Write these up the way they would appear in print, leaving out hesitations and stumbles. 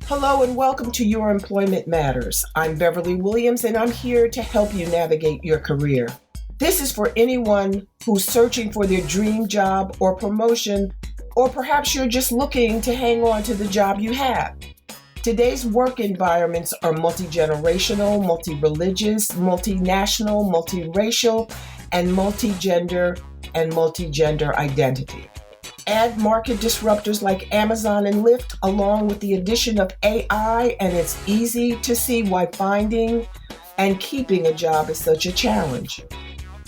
Hello and welcome to Your Employment Matters. I'm Beverly Williams and I'm here to help you navigate your career. This is for anyone who's searching for their dream job or promotion, or perhaps you're just looking to hang on to the job you have. Today's work environments are multi-generational, multi-religious, multinational, multiracial, and multi-gender identity. Add market disruptors like Amazon and Lyft, along with the addition of AI, and it's easy to see why finding and keeping a job is such a challenge.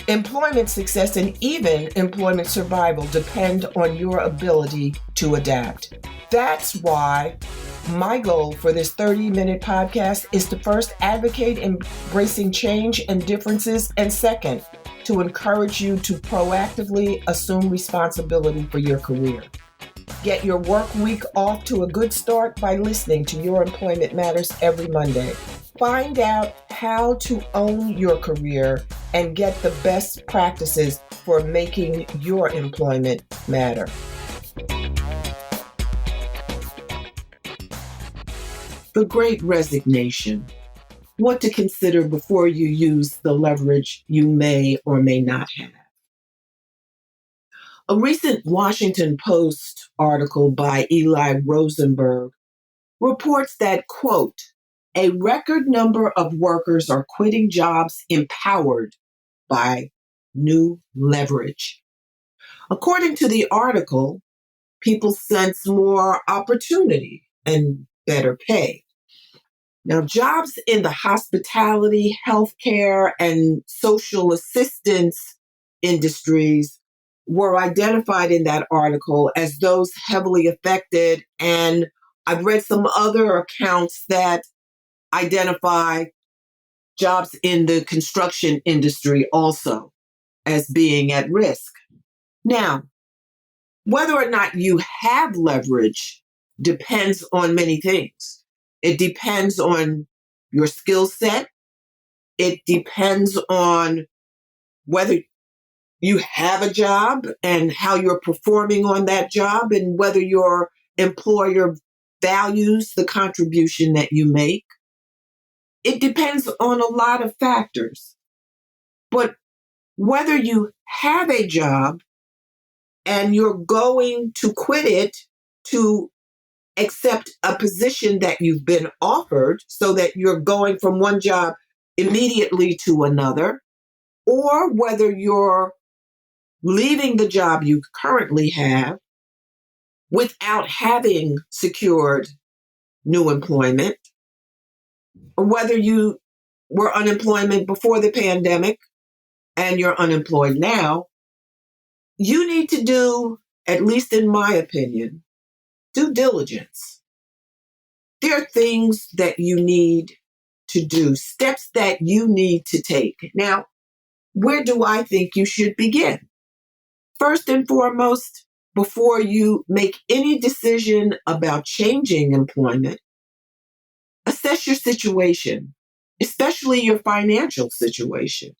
Employment success and even employment survival depend on your ability to adapt. That's why my goal for this 30-minute podcast is to first advocate embracing change and differences, and second, to encourage you to proactively assume responsibility for your career. Get your work week off to a good start by listening to Your Employment Matters every Monday. Find out how to own your career and get the best practices for making your employment matter. The Great Resignation. What to consider before you use the leverage you may or may not have. A recent Washington Post article by Eli Rosenberg reports that, quote, a record number of workers are quitting jobs empowered by new leverage. According to the article, people sense more opportunity and better pay. Now, jobs in the hospitality, healthcare, and social assistance industries were identified in that article as those heavily affected. And I've read some other accounts that identify jobs in the construction industry also as being at risk. Now, whether or not you have leverage depends on many things. It depends on your skill set. It depends on whether you have a job and how you're performing on that job, and whether your employer values the contribution that you make. It depends on a lot of factors. But whether you have a job and you're going to quit it to accept a position that you've been offered, so that you're going from one job immediately to another, or whether you're leaving the job you currently have without having secured new employment, or whether you were unemployed before the pandemic and you're unemployed now, you need to do, at least in my opinion, due diligence. There are things that you need to do, steps that you need to take. Now, where do I think you should begin? First and foremost, before you make any decision about changing employment, assess your situation, especially your financial situation.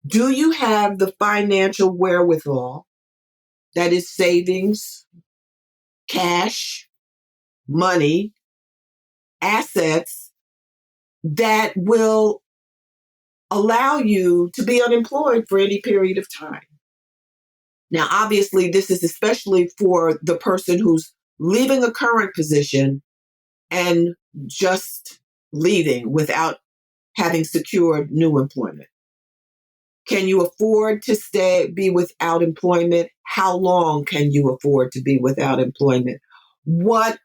Do you have the financial wherewithal, that is savings, cash, money, assets, that will allow you to be unemployed for any period of time? Now, obviously, this is especially for the person who's leaving a current position and just leaving without having secured new employment. Can you afford to be without employment? How long can you afford to be without employment? What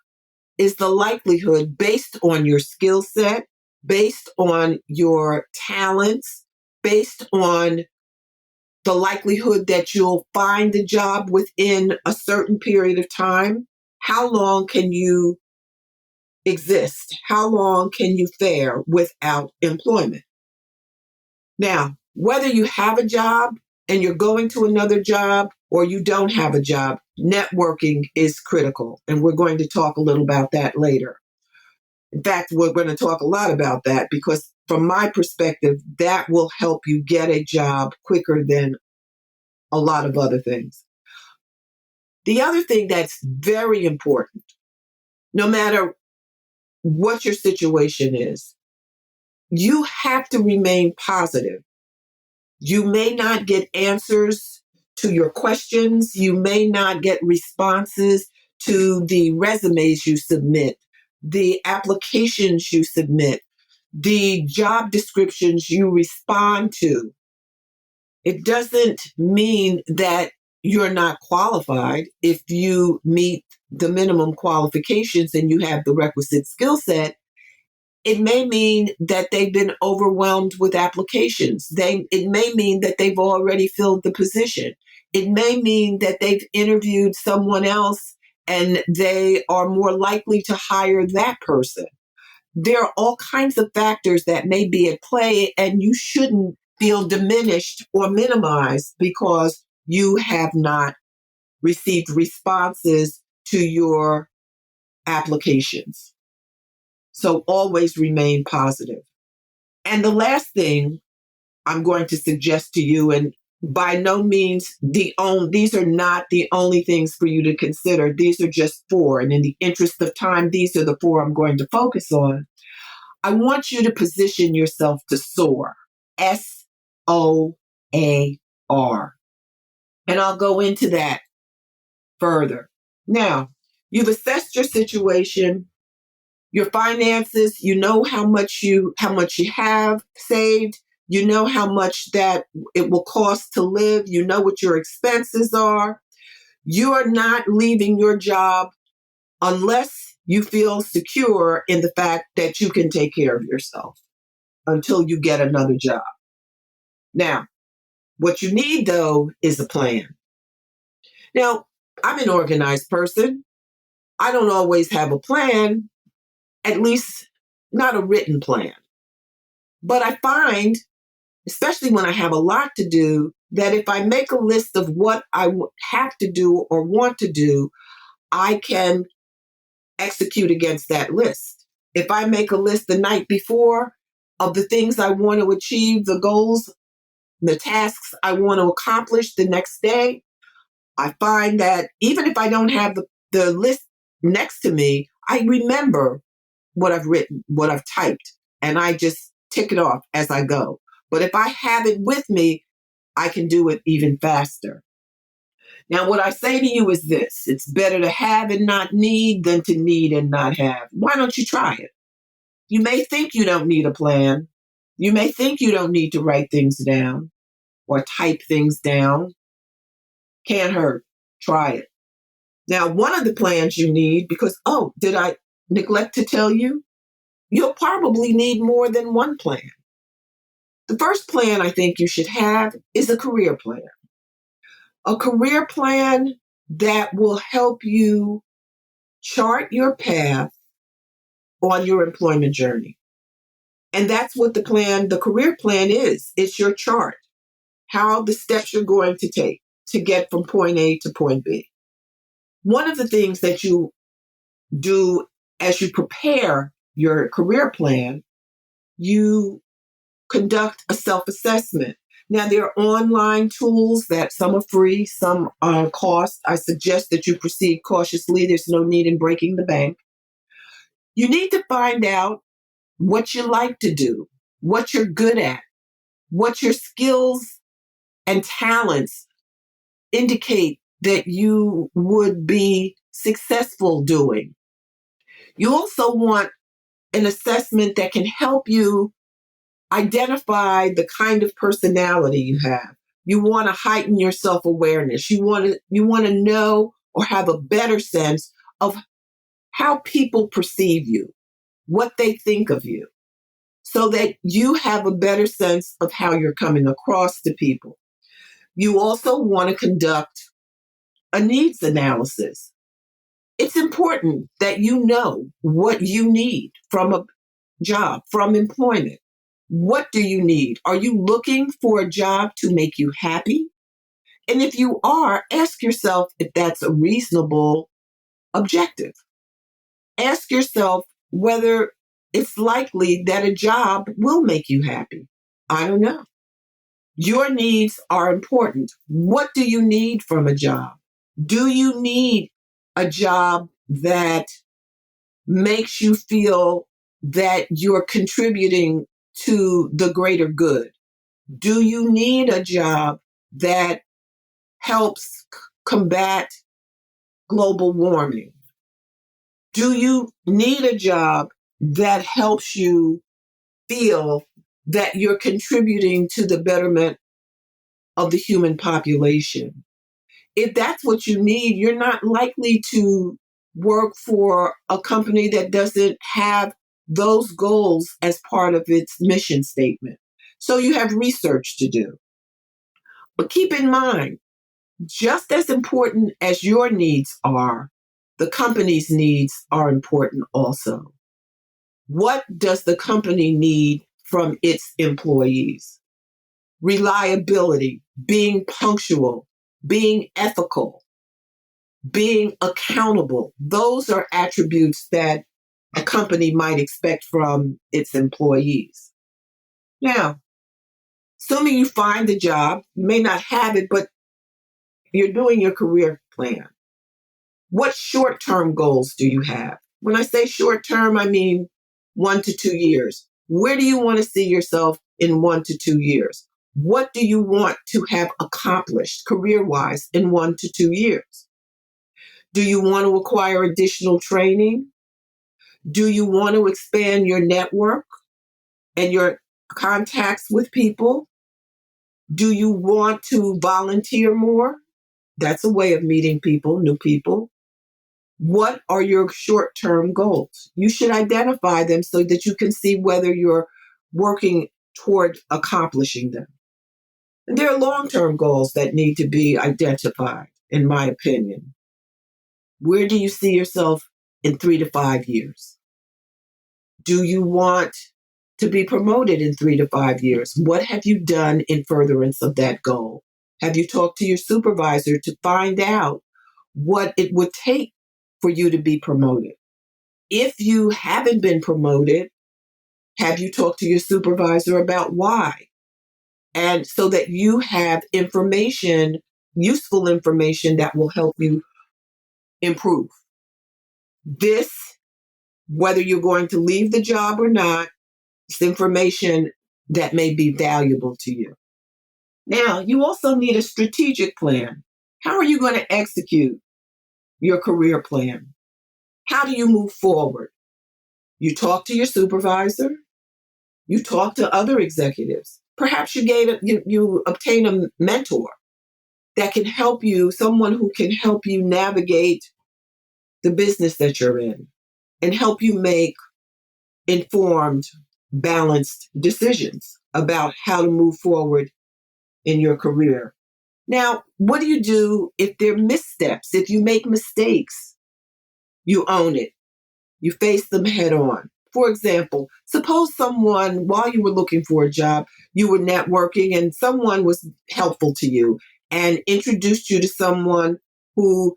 is the likelihood, based on your skill set, based on your talents, based on the likelihood that you'll find a job within a certain period of time? How long can you exist? How long can you fare without employment? Now, whether you have a job and you're going to another job, or you don't have a job, networking is critical. And we're going to talk a little about that later. In fact, we're going to talk a lot about that, because from my perspective, that will help you get a job quicker than a lot of other things. The other thing that's very important, no matter what your situation is. You have to remain positive. You may not get answers to your questions. You may not get responses to the resumes you submit, the applications you submit, the job descriptions you respond to. It doesn't mean that you're not qualified if you meet the minimum qualifications and you have the requisite skill set. It may mean that they've been overwhelmed with applications. It may mean that they've already filled the position. It may mean that they've interviewed someone else and they are more likely to hire that person. There are all kinds of factors that may be at play, and you shouldn't feel diminished or minimized because you have not received responses to your applications. So always remain positive. And the last thing I'm going to suggest to you, and by no means these are not the only things for you to consider. These are just four. And in the interest of time, these are the four I'm going to focus on. I want you to position yourself to soar. SOAR. And I'll go into that further. Now, you've assessed your situation, your finances, you know how much you have saved, you know how much that it will cost to live, you know what your expenses are. You are not leaving your job unless you feel secure in the fact that you can take care of yourself until you get another job. Now, what you need though is a plan. Now, I'm an organized person. I don't always have a plan, at least not a written plan. But I find, especially when I have a lot to do, that if I make a list of what I have to do or want to do, I can execute against that list. If I make a list the night before of the things I want to achieve, the goals, the tasks I want to accomplish the next day, I find that even if I don't have the list next to me, I remember what I've written, what I've typed, and I just tick it off as I go. But if I have it with me, I can do it even faster. Now, what I say to you is this: it's better to have and not need than to need and not have. Why don't you try it? You may think you don't need a plan. You may think you don't need to write things down or type things down. Can't hurt. Try it. Now, one of the plans you need, because, did I neglect to tell you? You'll probably need more than one plan. The first plan I think you should have is a career plan. A career plan that will help you chart your path on your employment journey. And that's what the career plan is. It's your chart, how the steps you're going to take to get from point A to point B. One of the things that you do as you prepare your career plan, you conduct a self-assessment. Now, there are online tools that some are free, some are cost. I suggest that you proceed cautiously. There's no need in breaking the bank. You need to find out what you like to do, what you're good at, what your skills and talents indicate that you would be successful doing. You also want an assessment that can help you identify the kind of personality you have. You want to heighten your self-awareness. You want to know or have a better sense of how people perceive you, what they think of you, so that you have a better sense of how you're coming across to people. You also want to conduct a needs analysis. It's important that you know what you need from a job, from employment. What do you need? Are you looking for a job to make you happy? And if you are, ask yourself if that's a reasonable objective. Ask yourself whether it's likely that a job will make you happy. I don't know. Your needs are important. What do you need from a job? Do you need a job that makes you feel that you're contributing to the greater good? Do you need a job that helps combat global warming? Do you need a job that helps you feel that you're contributing to the betterment of the human population? If that's what you need, you're not likely to work for a company that doesn't have those goals as part of its mission statement. So you have research to do. But keep in mind, just as important as your needs are, the company's needs are important also. What does the company need from its employees? Reliability, being punctual, being ethical, being accountable. Those are attributes that a company might expect from its employees. Now, assuming you find the job, you may not have it, but you're doing your career plan. What short-term goals do you have? When I say short-term, I mean 1 to 2 years. Where do you want to see yourself in 1 to 2 years? What do you want to have accomplished career-wise in 1 to 2 years? Do you want to acquire additional training? Do you want to expand your network and your contacts with people? Do you want to volunteer more? That's a way of meeting people, new people. What are your short term goals? You should identify them so that you can see whether you're working toward accomplishing them. And there are long term goals that need to be identified, in my opinion. Where do you see yourself in 3 to 5 years? Do you want to be promoted in 3 to 5 years? What have you done in furtherance of that goal? Have you talked to your supervisor to find out what it would take for you to be promoted? If you haven't been promoted, have you talked to your supervisor about why? And so that you have information, useful information that will help you improve. This, whether you're going to leave the job or not, is information that may be valuable to you. Now, you also need a strategic plan. How are you going to execute your career plan? How do you move forward? You talk to your supervisor. You talk to other executives. Perhaps you obtain a mentor that can help you, someone who can help you navigate the business that you're in and help you make informed, balanced decisions about how to move forward in your career. Now, what do you do if there are missteps? If you make mistakes, you own it. You face them head on. For example, suppose someone, while you were looking for a job, you were networking and someone was helpful to you and introduced you to someone who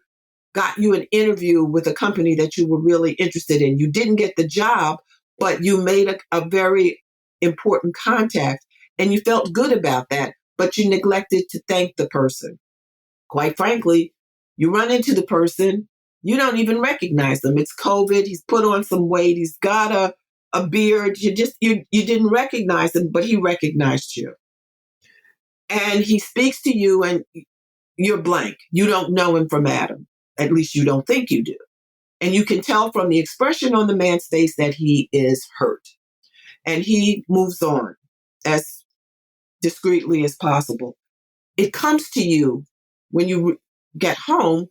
got you an interview with a company that you were really interested in. You didn't get the job, but you made a very important contact and you felt good about that, but you neglected to thank the person. Quite frankly, you run into the person, you don't even recognize them. It's COVID. He's put on some weight. He's got a beard. You didn't recognize him, but he recognized you. And he speaks to you and you're blank. You don't know him from Adam. At least you don't think you do. And you can tell from the expression on the man's face that he is hurt. And he moves on as discreetly as possible. It comes to you when you get home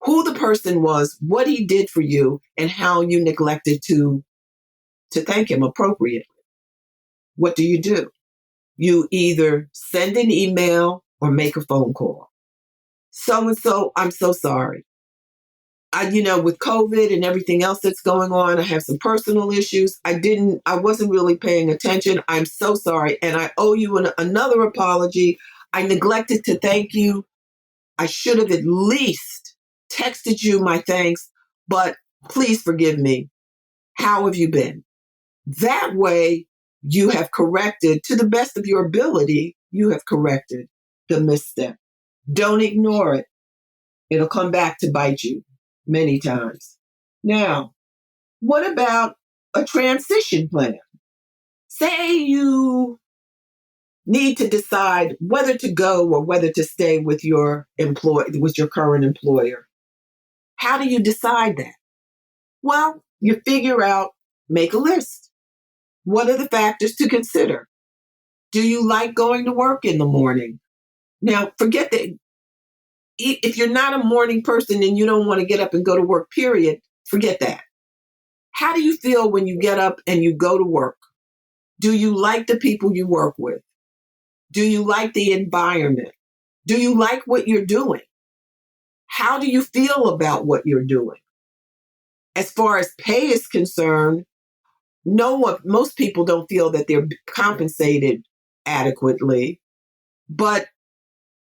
who the person was, what he did for you, and how you neglected to thank him appropriately. What do? You either send an email or make a phone call. So and so, I'm so sorry. With COVID and everything else that's going on, I have some personal issues. I wasn't really paying attention. I'm so sorry. And I owe you another apology. I neglected to thank you. I should have at least texted you my thanks, but please forgive me. How have you been? That way, you have corrected, to the best of your ability, you have corrected the misstep. Don't ignore it. It'll come back to bite you many times. Now, What about a transition plan? Say you need to decide whether to go or whether to stay with your current employer. How do you decide that? Well, you figure out, make a list. What are the factors to consider? Do you like going to work in the morning? Now, forget that if you're not a morning person and you don't want to get up and go to work, period, forget that. How do you feel when you get up and you go to work? Do you like the people you work with? Do you like the environment? Do you like what you're doing? How do you feel about what you're doing? As far as pay is concerned, most people don't feel that they're compensated adequately, but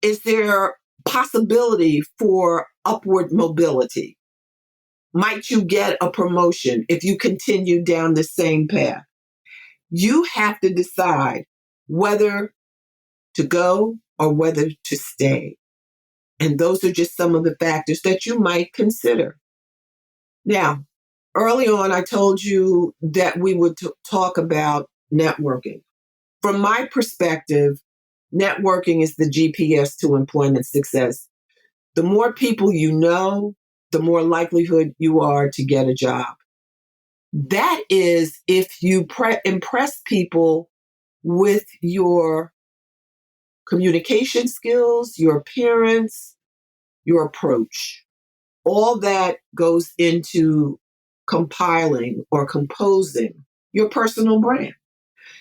is there possibility for upward mobility? Might you get a promotion if you continue down the same path? You have to decide whether to go or whether to stay. And those are just some of the factors that you might consider. Now, early on, I told you that we would talk about networking. From my perspective, networking is the GPS to employment success. The more people you know, the more likelihood you are to get a job. That is if you impress people with your communication skills, your appearance, your approach. All that goes into compiling or composing your personal brand.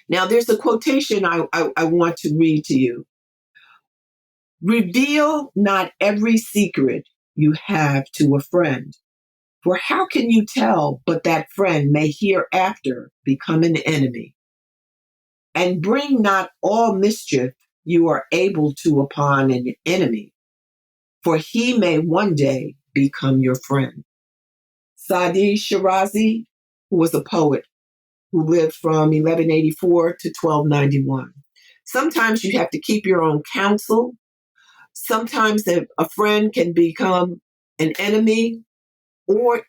Now, there's a quotation I want to read to you. Reveal not every secret you have to a friend, for how can you tell but that friend may hereafter become an enemy? And bring not all mischief you are able to upon an enemy, for he may one day become your friend. Sadi Shirazi, who was a poet who lived from 1184 to 1291. Sometimes you have to keep your own counsel. Sometimes a friend can become an enemy or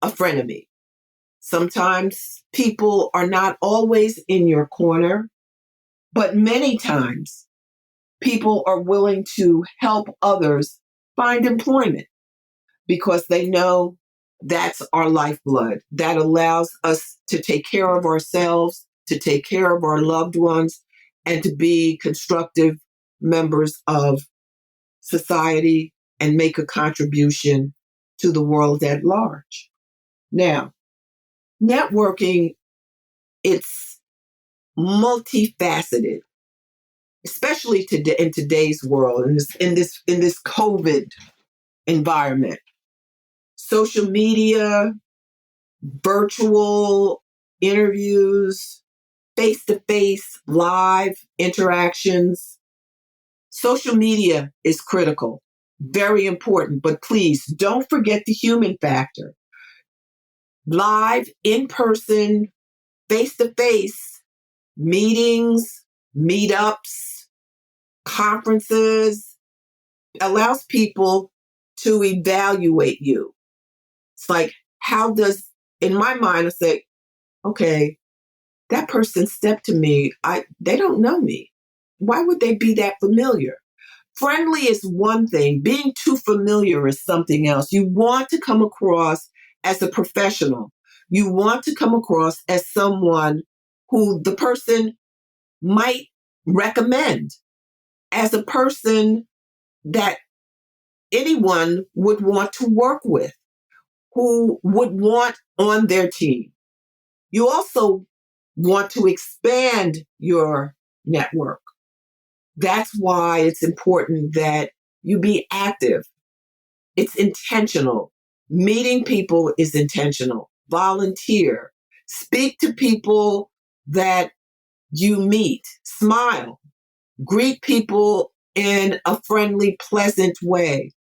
a frenemy. Sometimes people are not always in your corner, but many times people are willing to help others find employment because they know that's our lifeblood. That allows us to take care of ourselves, to take care of our loved ones, and to be constructive members of society and make a contribution to the world at large. Now, networking, it's multifaceted, especially in today's world, in this COVID environment. Social media, virtual interviews, face-to-face live interactions. Social media is critical, very important, but please don't forget the human factor. Live, in-person, face-to-face meetings, meetups, conferences allows people to evaluate you. It's like, in my mind, I say, okay, that person stepped to me. They don't know me. Why would they be that familiar? Friendly is one thing. Being too familiar is something else. You want to come across as a professional. You want to come across as someone who the person might recommend, as a person that anyone would want to work with, who would want on their team. You also want to expand your network. That's why it's important that you be active. It's intentional. Meeting people is intentional. Volunteer. Speak to people that you meet. Smile. Greet people in a friendly, pleasant way.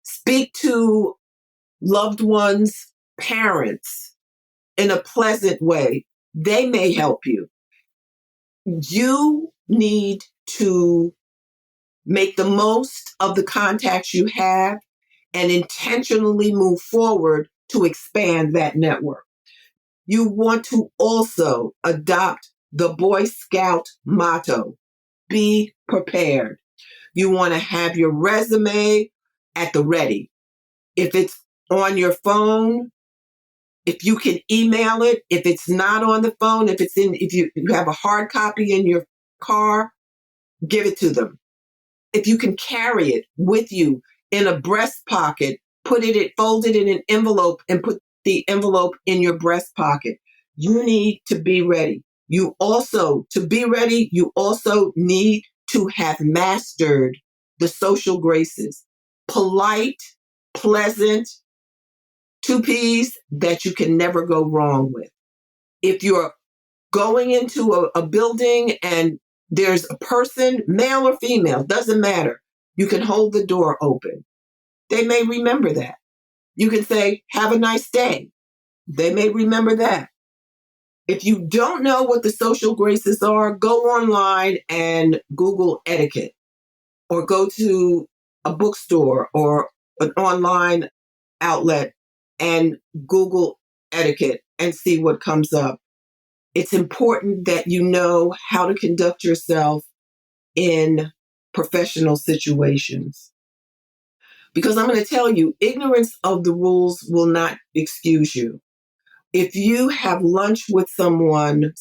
Speak to loved ones, parents in a pleasant way. They may help you. You need to make the most of the contacts you have and intentionally move forward to expand that network. You want to also adopt the Boy Scout motto, be prepared. You want to have your resume at the ready. If it's on your phone, if you can email it, if it's not on the phone, if you have a hard copy in your car, give it to them. If you can carry it with you in a breast pocket, fold it in an envelope and put the envelope in your breast pocket. You need to be ready. To be ready, you also need to have mastered the social graces. Polite, pleasant, two P's that you can never go wrong with. If you're going into a building and there's a person, male or female, doesn't matter. You can hold the door open. They may remember that. You can say, have a nice day. They may remember that. If you don't know what the social graces are, go online and Google etiquette, or go to a bookstore or an online outlet and Google etiquette and see what comes up. It's important that you know how to conduct yourself in professional situations. Because I'm going to tell you, ignorance of the rules will not excuse you. If you have lunch with someone,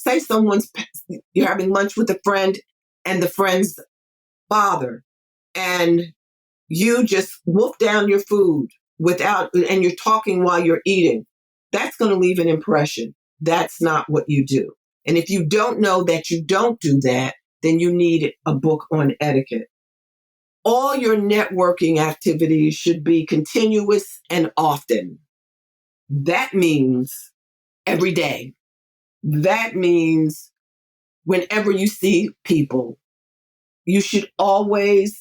you're having lunch with a friend and the friend's father, and you just wolf down your food and you're talking while you're eating, that's going to leave an impression. That's not what you do. And if you don't know that you don't do that, then you need a book on etiquette. All your networking activities should be continuous and often. That means every day. That means whenever you see people, you should always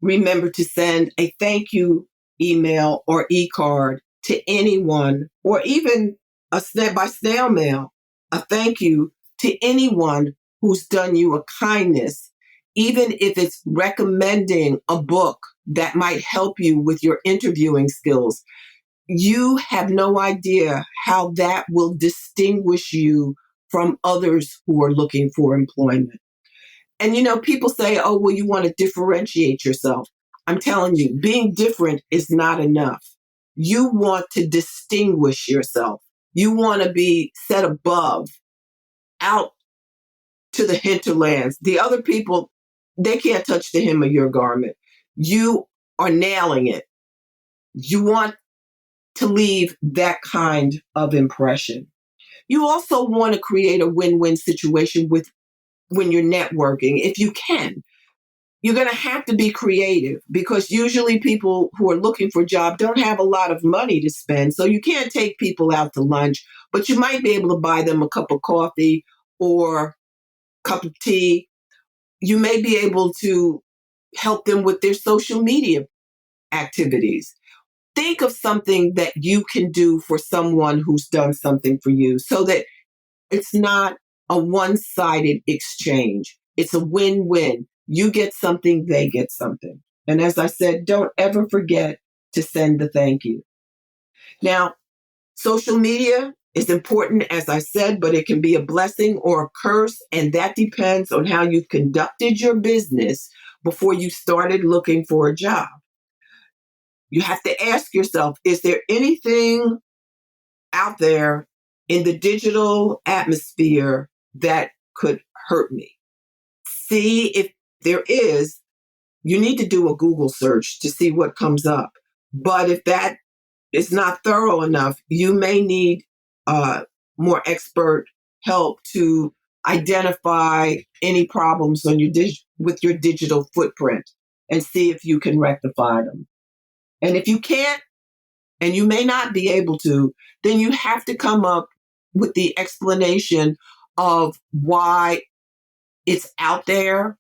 remember to send a thank you email or e-card to anyone, or even by snail mail, a thank you to anyone who's done you a kindness, even if it's recommending a book that might help you with your interviewing skills. You have no idea how that will distinguish you from others who are looking for employment. And people say, oh, well, you want to differentiate yourself. I'm telling you, being different is not enough. You want to distinguish yourself. You want to be set above, out to the hinterlands. The other people, they can't touch the hem of your garment. You are nailing it. You want to leave that kind of impression. You also want to create a win-win situation when you're networking, if you can. You're going to have to be creative, because usually people who are looking for a job don't have a lot of money to spend. So you can't take people out to lunch, but you might be able to buy them a cup of coffee or a cup of tea. You may be able to help them with their social media activities. Think of something that you can do for someone who's done something for you, so that it's not a one-sided exchange. It's a win-win. You get something, they get something. And as I said, don't ever forget to send the thank you. Now, social media is important, as I said, but it can be a blessing or a curse, and that depends on how you've conducted your business before you started looking for a job. You have to ask yourself, is there anything out there in the digital atmosphere that could hurt me? See if there is. You need to do a Google search to see what comes up. But if that is not thorough enough, you may need more expert help to identify any problems on with your digital footprint and see if you can rectify them. And if you can't, and you may not be able to, then you have to come up with the explanation of why it's out there,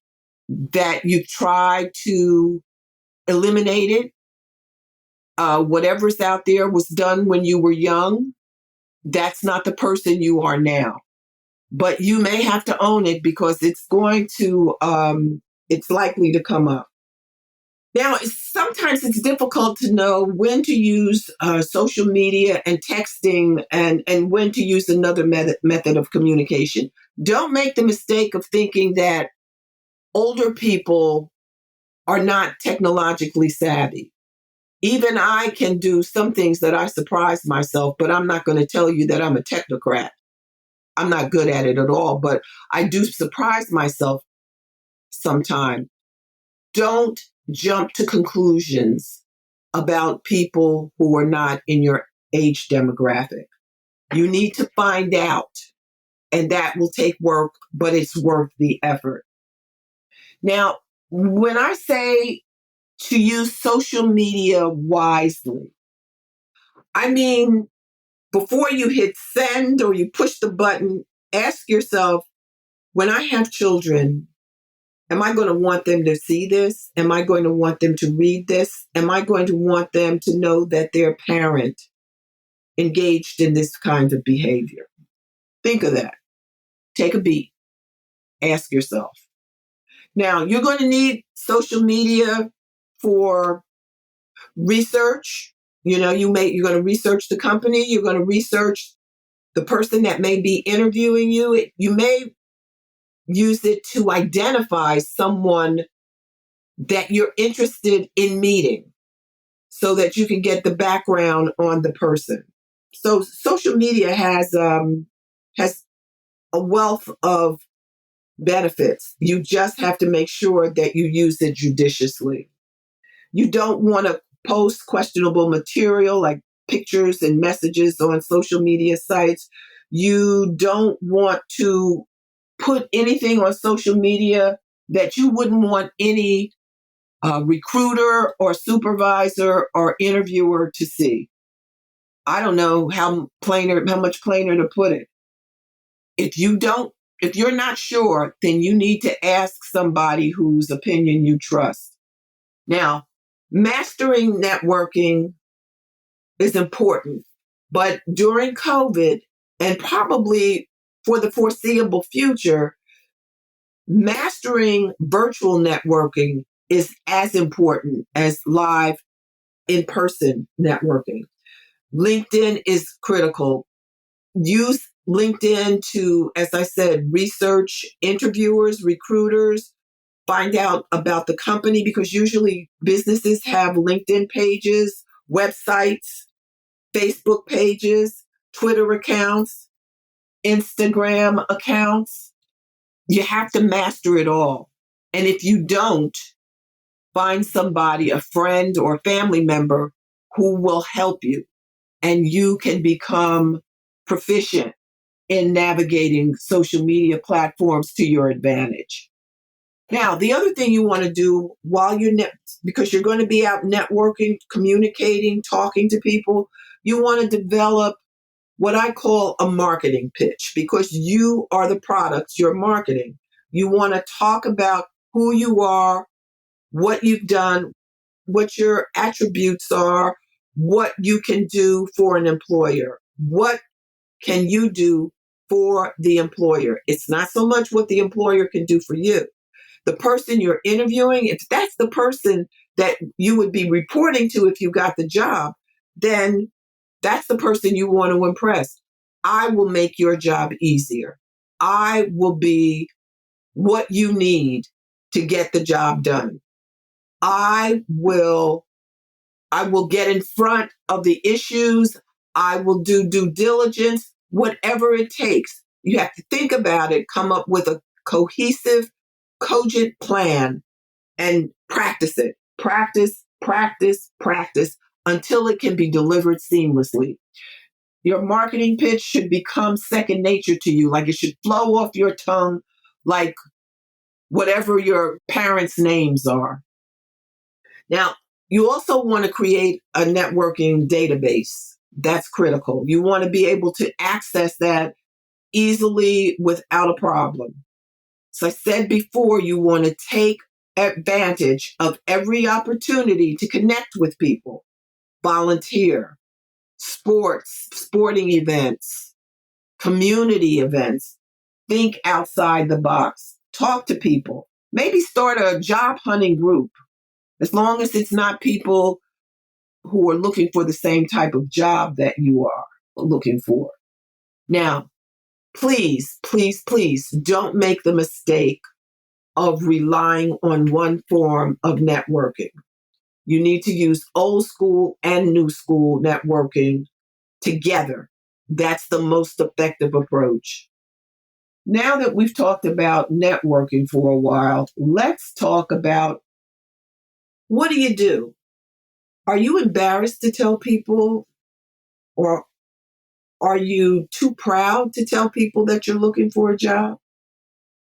that you've tried to eliminate it. Whatever's out there was done when you were young. That's not the person you are now. But you may have to own it, because it's likely to come up. Now, sometimes it's difficult to know when to use social media and texting and when to use another method of communication. Don't make the mistake of thinking that older people are not technologically savvy. Even I can do some things that I surprise myself, but I'm not going to tell you that I'm a technocrat. I'm not good at it at all, but I do surprise myself sometimes. Don't jump to conclusions about people who are not in your age demographic. You need to find out, and that will take work, but it's worth the effort. Now, when I say to use social media wisely, I mean, before you hit send or you push the button, ask yourself, when I have children, am I going to want them to see this? Am I going to want them to read this? Am I going to want them to know that their parent engaged in this kind of behavior? Think of that. Take a beat. Ask yourself. Now, you're going to need social media for research. You're going to research the company. You're going to research the person that may be interviewing you. You may use it to identify someone that you're interested in meeting so that you can get the background on the person. So social media has a wealth of benefits. You just have to make sure that you use it judiciously. You don't want to post questionable material like pictures and messages on social media sites. You don't want to put anything on social media that you wouldn't want any recruiter or supervisor or interviewer to see. I don't know how much plainer to put it. If you're not sure, then you need to ask somebody whose opinion you trust. Now, mastering networking is important, but during COVID and probably for the foreseeable future, mastering virtual networking is as important as live in-person networking. LinkedIn is critical. Use LinkedIn to, as I said, research interviewers, recruiters, find out about the company because usually businesses have LinkedIn pages, websites, Facebook pages, Twitter accounts, Instagram accounts. You have to master it all. And if you don't, find somebody, a friend or family member who will help you and you can become proficient in navigating social media platforms to your advantage. Now, the other thing you want to do while because you're going to be out networking, communicating, talking to people, you want to develop what I call a marketing pitch because you are the products you're marketing. You want to talk about who you are, what you've done, what your attributes are, what you can do for an employer. What can you do for the employer? It's not so much what the employer can do for you. The person you're interviewing, if that's the person that you would be reporting to if you got the job, then that's the person you want to impress. I will make your job easier. I will be what you need to get the job done. I will get in front of the issues. I will do due diligence, whatever it takes. You have to think about it, come up with a cohesive, cogent plan, and practice it. Practice, practice, practice until it can be delivered seamlessly. Your marketing pitch should become second nature to you, like it should flow off your tongue, like whatever your parents' names are. Now, you also want to create a networking database. That's critical. You want to be able to access that easily without a problem. So I said before, you want to take advantage of every opportunity to connect with people, volunteer, sporting events, community events. Think outside the box. Talk to people. Maybe start a job hunting group. as long as it's not people who are looking for the same type of job that you are looking for. Now, please, please, please don't make the mistake of relying on one form of networking. You need to use old school and new school networking together. That's the most effective approach. Now that we've talked about networking for a while, let's talk about, what do you do? Are you embarrassed to tell people, or are you too proud to tell people that you're looking for a job?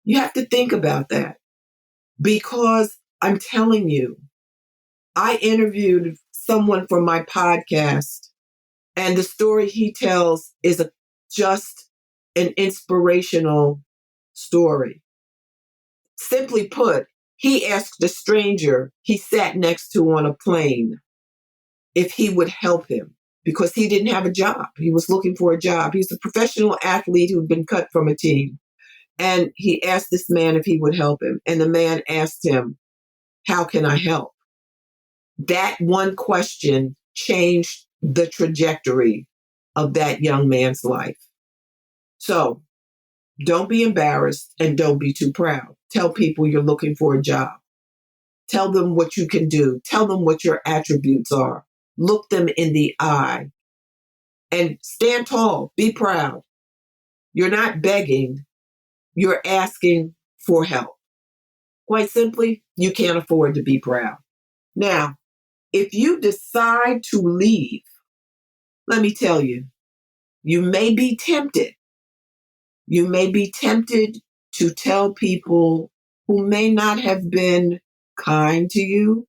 You have to think about that, because I'm telling you, I interviewed someone from my podcast, and the story he tells is just an inspirational story. Simply put, he asked a stranger he sat next to on a plane if he would help him because he didn't have a job. He was looking for a job. He's a professional athlete who'd been cut from a team. And he asked this man if he would help him. And the man asked him, "How can I help?" That one question changed the trajectory of that young man's life. So don't be embarrassed and don't be too proud. Tell people you're looking for a job. Tell them what you can do. Tell them what your attributes are. Look them in the eye and stand tall. Be proud. You're not begging. You're asking for help. Quite simply, you can't afford to be proud. Now, if you decide to leave, let me tell you, you may be tempted. You may be tempted to tell people who may not have been kind to you,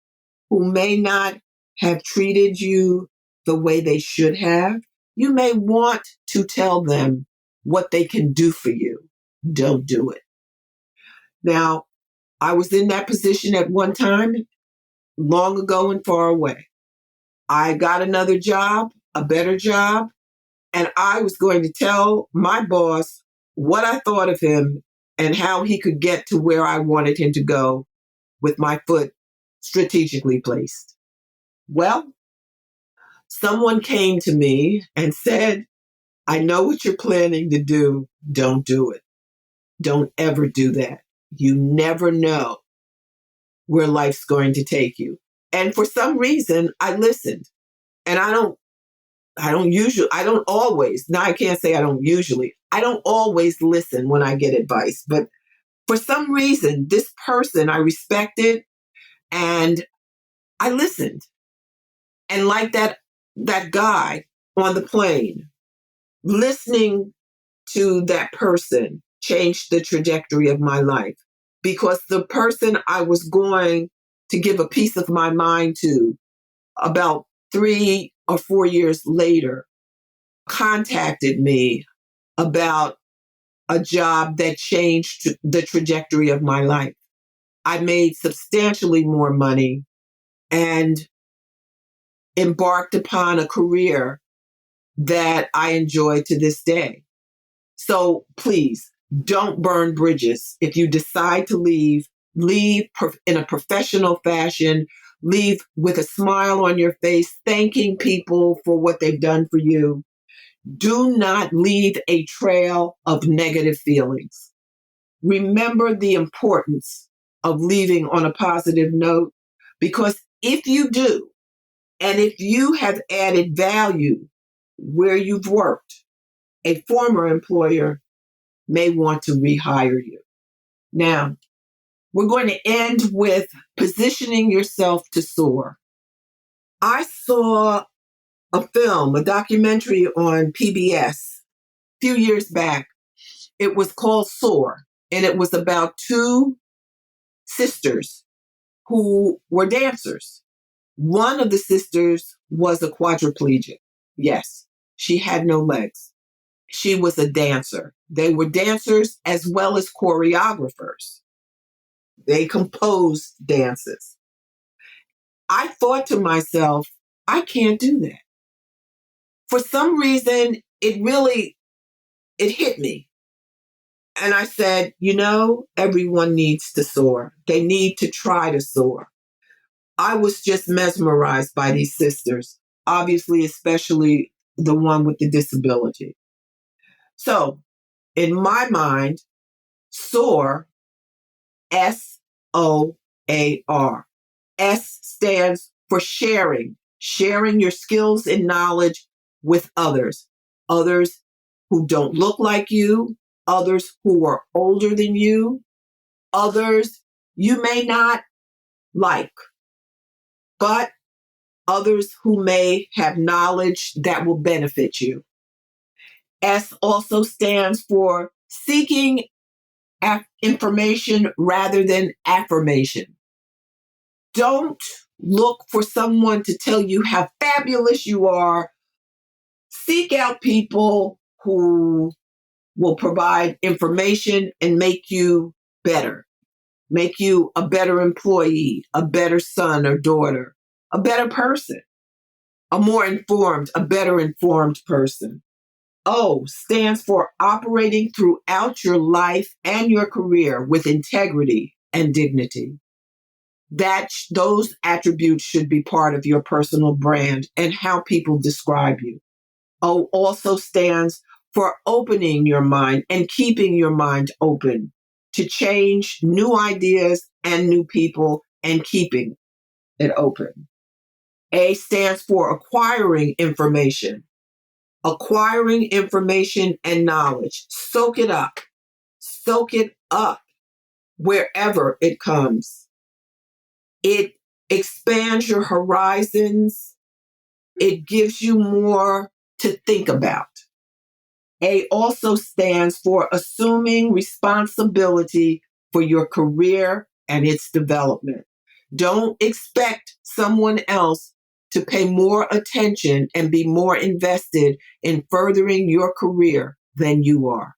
who may not have treated you the way they should have. You may want to tell them what they can do for you. Don't do it. Now, I was in that position at one time, long ago and far away. I got another job, a better job, and I was going to tell my boss what I thought of him and how he could get to where I wanted him to go with my foot strategically placed. Well, someone came to me and said, "I know what you're planning to do. Don't do it. Don't ever do that. You never know where life's going to take you." And for some reason, I listened. And I don't always, now I can't say I don't usually, I don't always listen when I get advice. But for some reason, this person I respected and I listened. And like that guy on the plane, listening to that person changed the trajectory of my life, because the person I was going to give a piece of my mind to about 3 or 4 years later contacted me about a job that changed the trajectory of my life. I made substantially more money and embarked upon a career that I enjoy to this day. So please don't burn bridges. If you decide to leave, leave in a professional fashion, leave with a smile on your face, thanking people for what they've done for you. Do not leave a trail of negative feelings. Remember the importance of leaving on a positive note, because if you do, and if you have added value where you've worked, a former employer may want to rehire you. Now, we're going to end with positioning yourself to soar. I saw a film, a documentary on PBS a few years back. It was called Soar, and it was about two sisters who were dancers. One of the sisters was a quadriplegic. Yes, she had no legs. She was a dancer. They were dancers as well as choreographers. They composed dances. I thought to myself, I can't do that. For some reason, it hit me. And I said, everyone needs to soar. They need to try to soar. I was just mesmerized by these sisters, obviously, especially the one with the disability. So, in my mind, SOAR, SOAR. S stands for sharing your skills and knowledge with others who don't look like you, others who are older than you, others you may not like, but others who may have knowledge that will benefit you. S also stands for seeking information rather than affirmation. Don't look for someone to tell you how fabulous you are. Seek out people who will provide information and make you better, make you a better employee, a better son or daughter, a better person, a better informed person. O stands for operating throughout your life and your career with integrity and dignity. Those attributes should be part of your personal brand and how people describe you. O also stands for opening your mind and keeping your mind open to change new ideas and new people and keeping it open. A stands for acquiring information and knowledge. Soak it up wherever it comes. It expands your horizons. It gives you more to think about. A also stands for assuming responsibility for your career and its development. Don't expect someone else to pay more attention and be more invested in furthering your career than you are.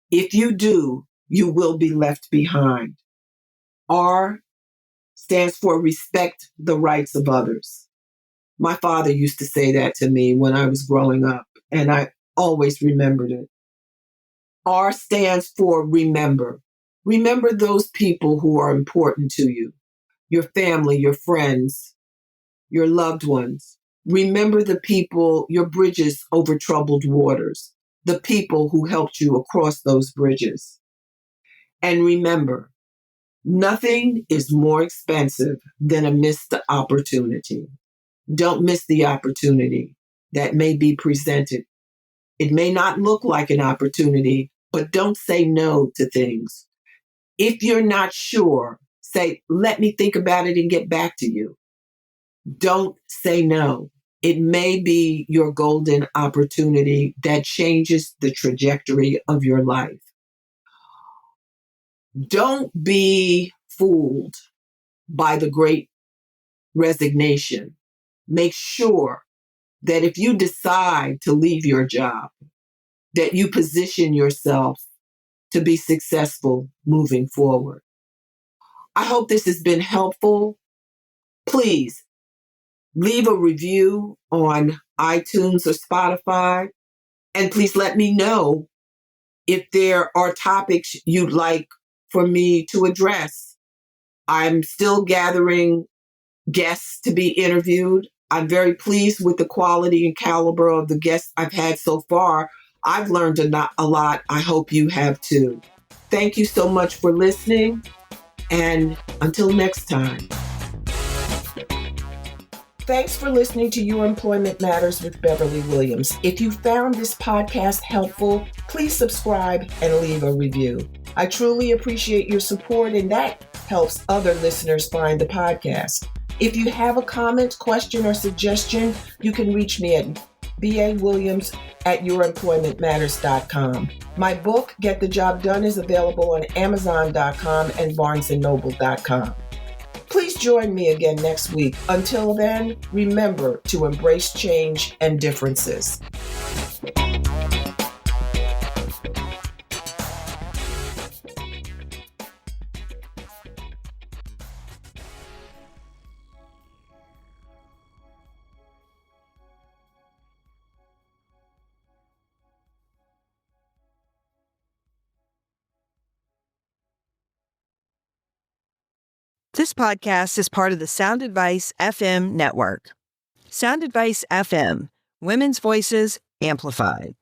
If you do, you will be left behind. R stands for respect the rights of others. My father used to say that to me when I was growing up, and I always remembered it. R stands for remember. Remember those people who are important to you, your family, your friends, your loved ones. Remember the people, your bridges over troubled waters, the people who helped you across those bridges. And remember, nothing is more expensive than a missed opportunity. Don't miss the opportunity that may be presented. It may not look like an opportunity, but don't say no to things. If you're not sure, say, let me think about it and get back to you. Don't say no. It may be your golden opportunity that changes the trajectory of your life. Don't be fooled by the Great Resignation. Make sure that if you decide to leave your job, that you position yourself to be successful moving forward. I hope this has been helpful. Please leave a review on iTunes or Spotify, and please let me know if there are topics you'd like for me to address. I'm still gathering guests to be interviewed. I'm very pleased with the quality and caliber of the guests I've had so far. I've learned a lot. I hope you have too. Thank you so much for listening. And until next time. Thanks for listening to Your Employment Matters with Beverly Williams. If you found this podcast helpful, please subscribe and leave a review. I truly appreciate your support, and that helps other listeners find the podcast. If you have a comment, question, or suggestion, you can reach me at bawilliams@youremploymentmatters.com. My book, Get the Job Done, is available on Amazon.com and BarnesandNoble.com. Please join me again next week. Until then, remember to embrace change and differences. This podcast is part of the Sound Advice FM network. Sound Advice FM, women's voices amplified.